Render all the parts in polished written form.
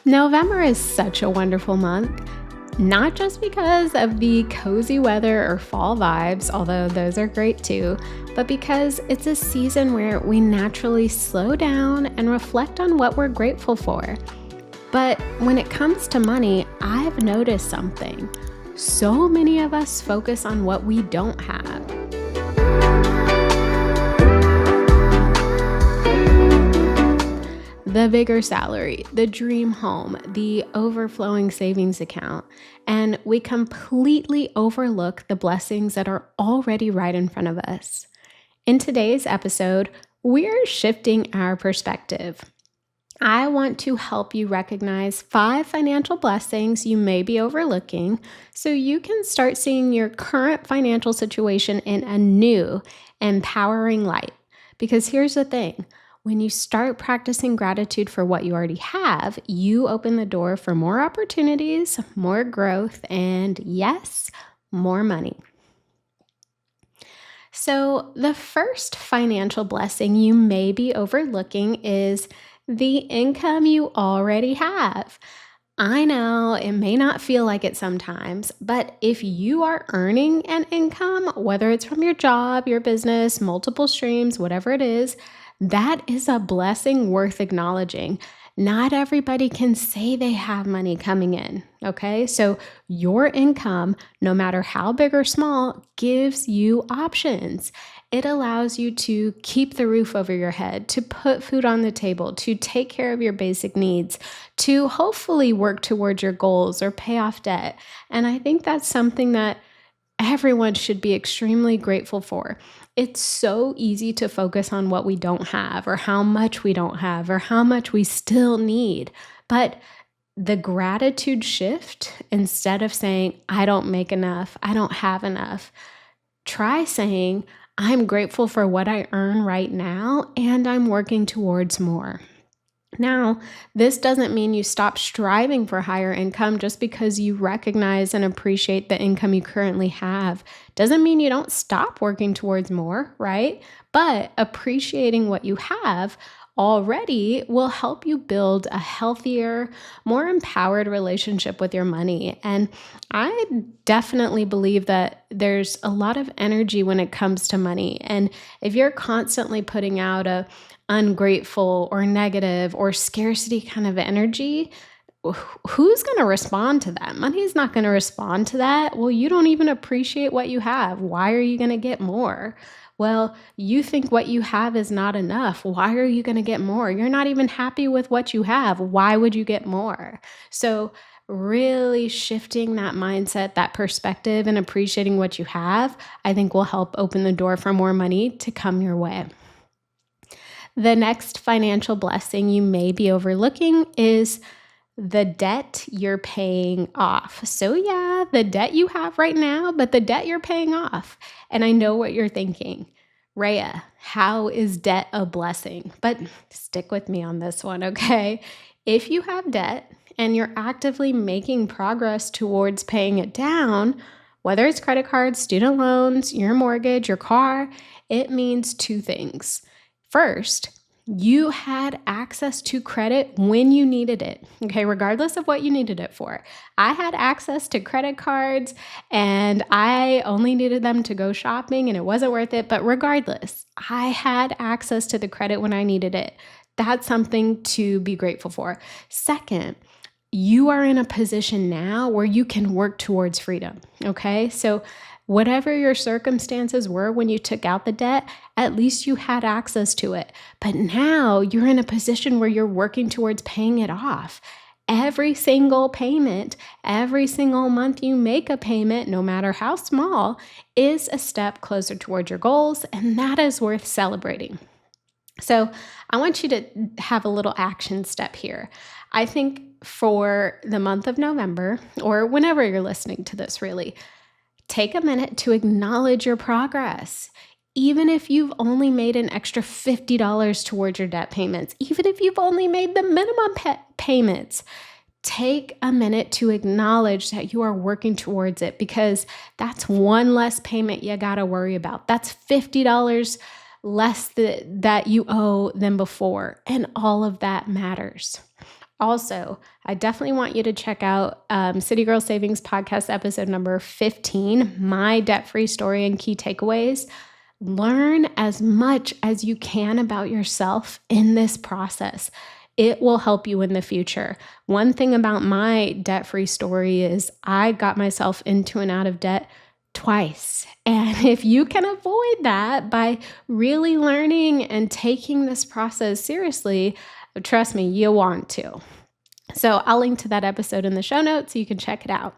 November is such a wonderful month, not just because of the cozy weather or fall vibes, although those are great too, but because it's a season where we naturally slow down and reflect on what we're grateful for. But when it comes to money, I've noticed something. So many of us focus on what we don't have. The bigger salary, the dream home, the overflowing savings account, and we completely overlook the blessings that are already right in front of us. In today's episode, we're shifting our perspective. I want to help you recognize 5 financial blessings you may be overlooking so you can start seeing your current financial situation in a new, empowering light. Because here's the thing. When you start practicing gratitude for what you already have, you open the door for more opportunities, more growth, and yes, more money. So, the first financial blessing you may be overlooking is the income you already have. I know it may not feel like it sometimes, but if you are earning an income, whether it's from your job, your business, multiple streams, whatever it is, that is a blessing worth acknowledging. Not everybody can say they have money coming in, okay? So your income, no matter how big or small, gives you options. It allows you to keep the roof over your head, to put food on the table, to take care of your basic needs, to hopefully work towards your goals or pay off debt. And I think that's something that everyone should be extremely grateful for. It's so easy to focus on what we don't have, or how much we don't have, or how much we still need. But the gratitude shift, instead of saying, I don't make enough, I don't have enough, try saying, I'm grateful for what I earn right now, and I'm working towards more. Now, this doesn't mean you stop striving for higher income just because you recognize and appreciate the income you currently have. Doesn't mean you don't stop working towards more, right? But appreciating what you have already will help you build a healthier, more empowered relationship with your money. And I definitely believe that there's a lot of energy when it comes to money. And if you're constantly putting out a ungrateful or negative or scarcity kind of energy, who's going to respond to that? Money's not going to respond to that. Well, you don't even appreciate what you have. Why are you going to get more? Well, you think what you have is not enough. Why are you going to get more? You're not even happy with what you have. Why would you get more? So, really shifting that mindset, that perspective, and appreciating what you have, I think will help open the door for more money to come your way. The next financial blessing you may be overlooking is the debt you're paying off. So yeah, the debt you have right now, but the debt you're paying off. And I know what you're thinking. Rhea, how is debt a blessing? But stick with me on this one, okay? If you have debt and you're actively making progress towards paying it down, whether it's credit cards, student loans, your mortgage, your car, it means 2 things. First, you had access to credit when you needed it, okay, regardless of what you needed it for. I had access to credit cards and I only needed them to go shopping and it wasn't worth it, but regardless, I had access to the credit when I needed it. That's something to be grateful for. Second, you are in a position now where you can work towards freedom, okay? So whatever your circumstances were when you took out the debt, at least you had access to it. But now you're in a position where you're working towards paying it off. Every single payment, every single month you make a payment, no matter how small, is a step closer towards your goals, and that is worth celebrating. So I want you to have a little action step here. I think for the month of November, or whenever you're listening to this really, take a minute to acknowledge your progress. Even if you've only made an extra $50 towards your debt payments, even if you've only made the minimum payments, take a minute to acknowledge that you are working towards it, because that's one less payment you got to worry about. That's $50 less that you owe than before, and all of that matters. Also, I definitely want you to check out City Girl Savings Podcast episode number 15, My Debt-Free Story and Key Takeaways. Learn as much as you can about yourself in this process. It will help you in the future. One thing about my debt-free story is I got myself into and out of debt twice. And if you can avoid that by really learning and taking this process seriously, trust me, you want to. So I'll link to that episode in the show notes so you can check it out.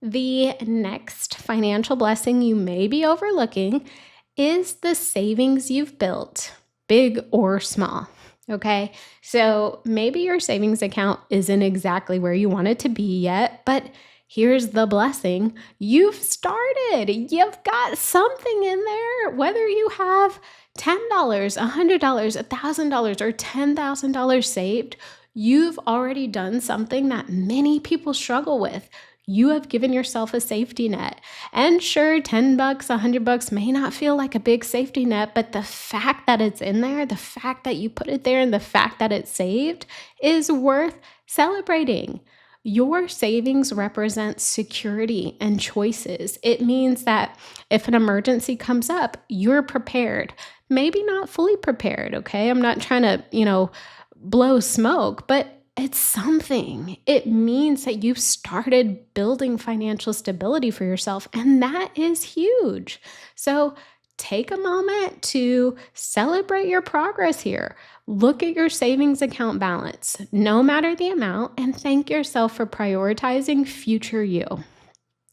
The next financial blessing you may be overlooking is the savings you've built, big or small. Okay, so maybe your savings account isn't exactly where you want it to be yet, but here's the blessing. You've started. You've got something in there, whether you have $10, $100, $1,000, or $10,000 saved, you've already done something that many people struggle with. You have given yourself a safety net. And sure, $10, $100 may not feel like a big safety net, but the fact that it's in there, the fact that you put it there, and the fact that it's saved is worth celebrating. Your savings represent security and choices. It means that if an emergency comes up, you're prepared. Maybe not fully prepared, okay? I'm not trying to, blow smoke, but it's something. It means that you've started building financial stability for yourself, and that is huge. So take a moment to celebrate your progress here. Look at your savings account balance, no matter the amount, and thank yourself for prioritizing future you.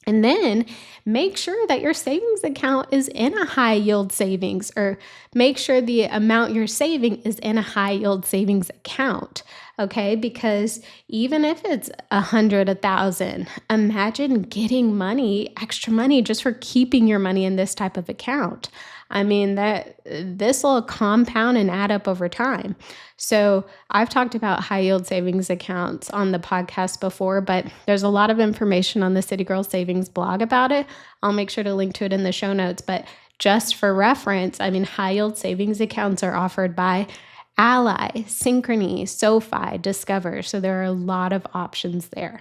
And then make sure that your savings account is in a high yield savings, or make sure the amount you're saving is in a high yield savings account. Okay, because even if it's 100, 1,000, imagine getting extra money just for keeping your money in this type of account. I mean, that this will compound and add up over time. So I've talked about high yield savings accounts on the podcast before, but there's a lot of information on the City Girl Savings blog about it. I'll make sure to link to it in the show notes. But just for reference, I mean, high yield savings accounts are offered by Ally, Synchrony, SoFi, Discover. So there are a lot of options there.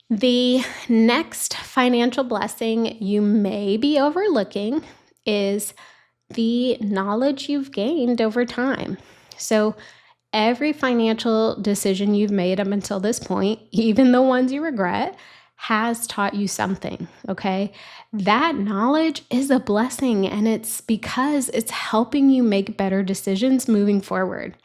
The next financial blessing you may be overlooking is the knowledge you've gained over time. So every financial decision you've made up until this point, even the ones you regret, has taught you something, okay? That knowledge is a blessing, and it's because it's helping you make better decisions moving forward.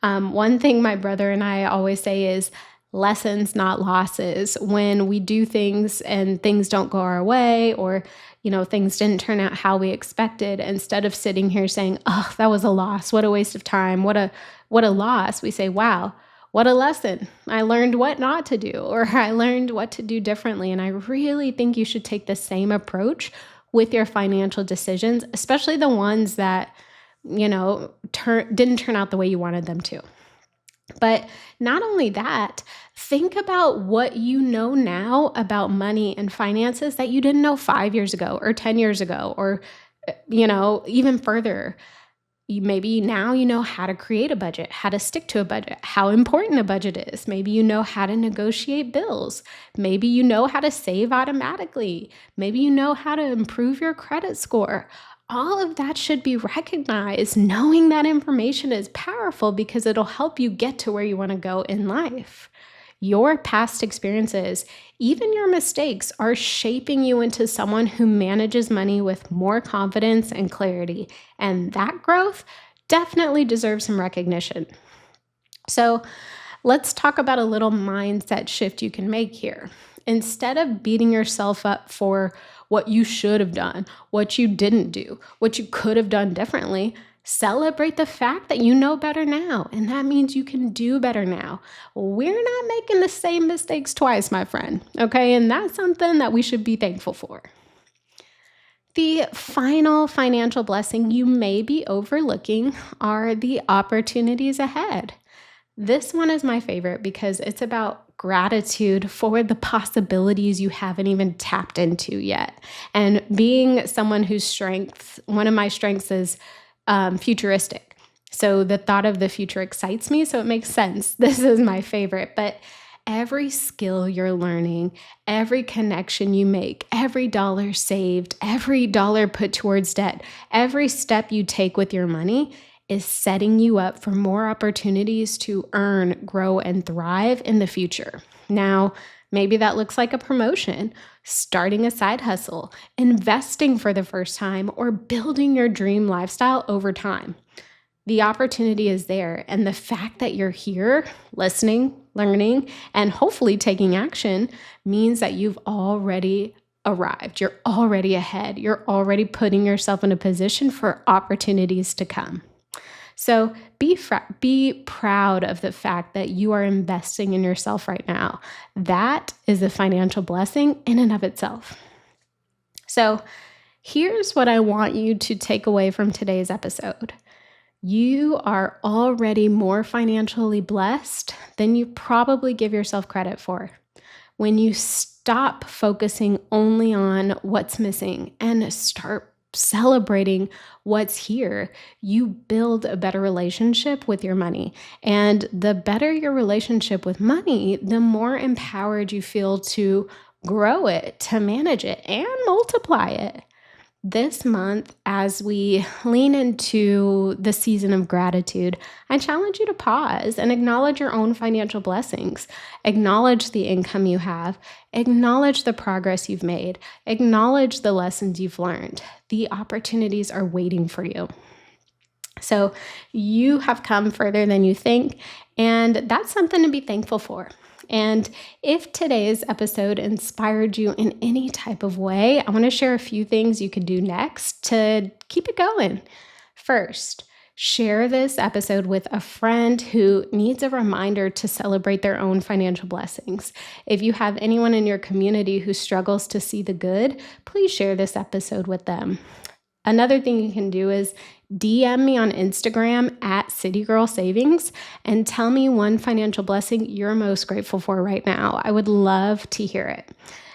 One thing my brother and I always say is lessons, not losses. When we do things and things don't go our way, or things didn't turn out how we expected, instead of sitting here saying, "Oh, that was a loss. What a waste of time. What a loss," we say, "Wow, what a lesson. I learned what not to do," or "I learned what to do differently." And I really think you should take the same approach with your financial decisions, especially the ones that, didn't turn out the way you wanted them to. But not only that, think about what you know now about money and finances that you didn't know 5 years ago or 10 years ago, or, even further. Maybe now you know how to create a budget, how to stick to a budget, how important a budget is. Maybe you know how to negotiate bills. Maybe you know how to save automatically. Maybe you know how to improve your credit score. All of that should be recognized. Knowing that information is powerful because it'll help you get to where you want to go in life. Your past experiences, even your mistakes, are shaping you into someone who manages money with more confidence and clarity. And that growth definitely deserves some recognition. So let's talk about a little mindset shift you can make here. Instead of beating yourself up for what you should have done, what you didn't do, what you could have done differently, celebrate the fact that you know better now, and that means you can do better now. We're not making the same mistakes twice, my friend, okay? And that's something that we should be thankful for. The final financial blessing you may be overlooking are the opportunities ahead. This one is my favorite because it's about gratitude for the possibilities you haven't even tapped into yet. And being someone whose one of my strengths is futuristic. So the thought of the future excites me, so it makes sense. This is my favorite. But every skill you're learning, every connection you make, every dollar saved, every dollar put towards debt, every step you take with your money is setting you up for more opportunities to earn, grow, and thrive in the future. Now, maybe that looks like a promotion, starting a side hustle, investing for the first time, or building your dream lifestyle over time. The opportunity is there. And the fact that you're here, listening, learning, and hopefully taking action means that you've already arrived. You're already ahead. You're already putting yourself in a position for opportunities to come. So be proud of the fact that you are investing in yourself right now. That is a financial blessing in and of itself. So here's what I want you to take away from today's episode. You are already more financially blessed than you probably give yourself credit for. When you stop focusing only on what's missing and start celebrating what's here, you build a better relationship with your money. And the better your relationship with money, the more empowered you feel to grow it, to manage it, and multiply it. This month, as we lean into the season of gratitude, I challenge you to pause and acknowledge your own financial blessings. Acknowledge the income you have. Acknowledge the progress you've made. Acknowledge the lessons you've learned. The opportunities are waiting for you. So you have come further than you think, and that's something to be thankful for. And if today's episode inspired you in any type of way, I want to share a few things you could do next to keep it going. First, share this episode with a friend who needs a reminder to celebrate their own financial blessings. If you have anyone in your community who struggles to see the good, please share this episode with them. Another thing you can do is DM me on Instagram at CityGirlSavings and tell me one financial blessing you're most grateful for right now. I would love to hear it.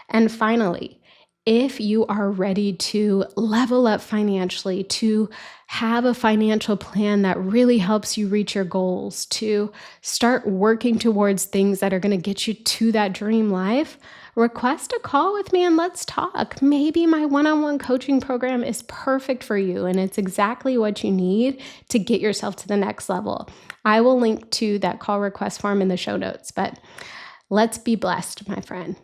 And finally, if you are ready to level up financially, to have a financial plan that really helps you reach your goals, to start working towards things that are going to get you to that dream life, request a call with me and let's talk. Maybe my one-on-one coaching program is perfect for you and it's exactly what you need to get yourself to the next level. I will link to that call request form in the show notes, but let's be blessed, my friend.